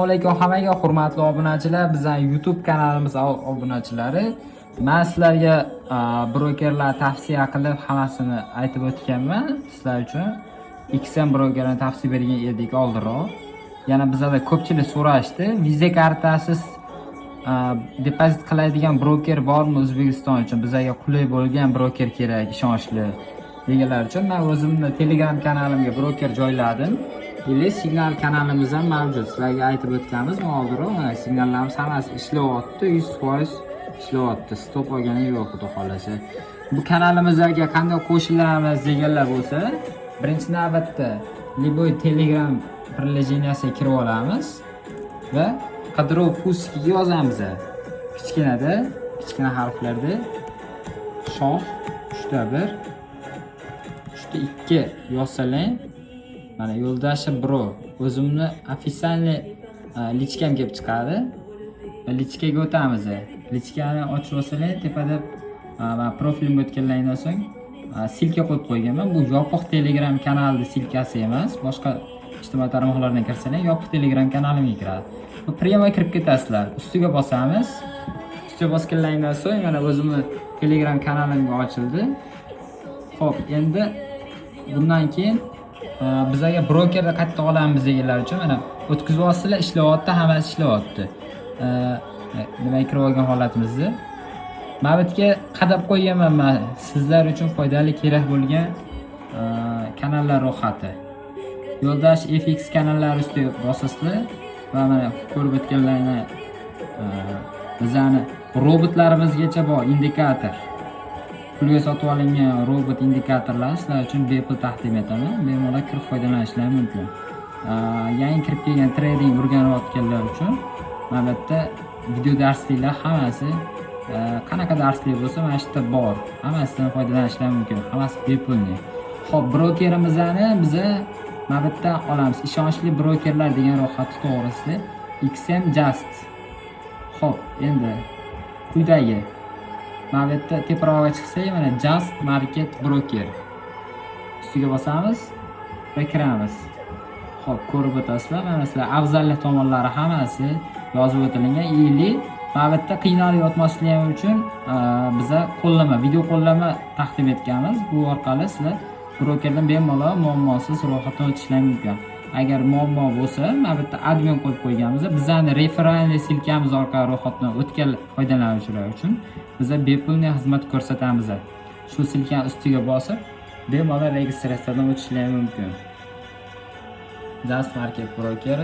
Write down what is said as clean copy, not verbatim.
Assalomu alaykum hammaga hurmatli obunachilar, bizning YouTube kanalimiz obunachilari. Men sizlarga brokerlar tavsiya qilib hammasini aytib o'tganman. Sizlar uchun XM brokerini tavsiya bergan edik oldinroq. Yana bizlarda ko'pchilik so'rashdi, viza kartasiz depozit qiladigan broker bormi O'zbekiston uchun? Bizga qulay bo'lgan broker kerak, ishonchli deganlar uchun men o'zimni Telegram kanalimga broker joyladim. Signal kanalimiz ham mavjud. Sizlarga aytib o'tganmiz oldinroq. Signallarimiz hammasi ishlayapti, 100% ishlayapti. Stop olgani yo'q, xudo xolasa. Bu kanalimizga qanday qo'shilamiz deganlar bo'lsa, birinchi navbatda Liboy Telegram приложениесiga kirib olamiz va qidiruv pustiga yozamiz. Kichkina harflarda shoh 3.1 3.2 yozsalang, mana yo'ldoshi bro o'zimni ofitsialniy lichkam kelib chiqadi. Lichkaga o'tamiz. Lichkani ochib olsanglar, tepada men profilimga o'tgandan so'ng silka qo'yib qo'yganman. Bu yopiq Telegram kanalning silkasi emas, boshqa ijtimoiy tarmoqlardan kirsanglar yopiq Telegram kanalimga kiradi. Bu primo kirib ketasizlar. Ustiga bosamiz. Ustiga bosgandan so'ng mana o'zimni Telegram kanalimga ochildi. Xo'p, endi bundan keyin bizga brokerda qayerda olamiz deganlar uchun mana o'tkazib olsanglar ishlayapti, hammasi ishlayapti. Nima kirib olgan holatimizda mana bu yerga qadab qo'yganman men sizlar uchun foydali kerak bo'lgan kanallar ro'yxati. Yo'ldosh FX kanallari ustiga bosasizlar va mana ko'rib o'tganlarni bizani robotlarimizgacha bor indikator. Pulga sotib olingan robot indikatorlar sizlar uchun bepul taqdim etaman. Bemalol kirib foydalanishingiz mumkin. Yangi kirib kelgan trading o'rganayotganlar uchun mana bu yerda video darsliklar hammasi qanaqa darslik bo'lsa mana shu yerda bor. Hammasidan foydalanishingiz mumkin. Hammasi bepulni. Xo'p, brokerimizni biz mana bu yerda olamiz. Ishonchli brokerlar degan ro'yxati to'g'risida XM Just. Xo'p, endi quyidagi mana bu yerda teparoqqa chiqsak, mana Just Market Broker ustiga bosamiz va kiramiz. Xo'p, ko'rib o'tasizlar. Mana sizlar afzallik tomonlari hammasi yozib o'tilgan. Mana bu yerda qiynalib yotmaslikligi uchun biz video qo'llanma taqdim etganmiz. Bu orqali sizlar brokerdan bemalol muammosiz ro'yxatdan o'tishingiz mumkin. Agar muammo bo'lsa, mana bu yerda admin qo'yib qo'yganmiz. Bizning referensiya silkamiz orqali ro'yxatdan o'tgan foydalanuvchilar uchun biz bepulniy xizmat ko'rsatamiz. Shu silkani ustiga bosib, bemalol registratsiyadan o'tishingiz mumkin. Just Market Broker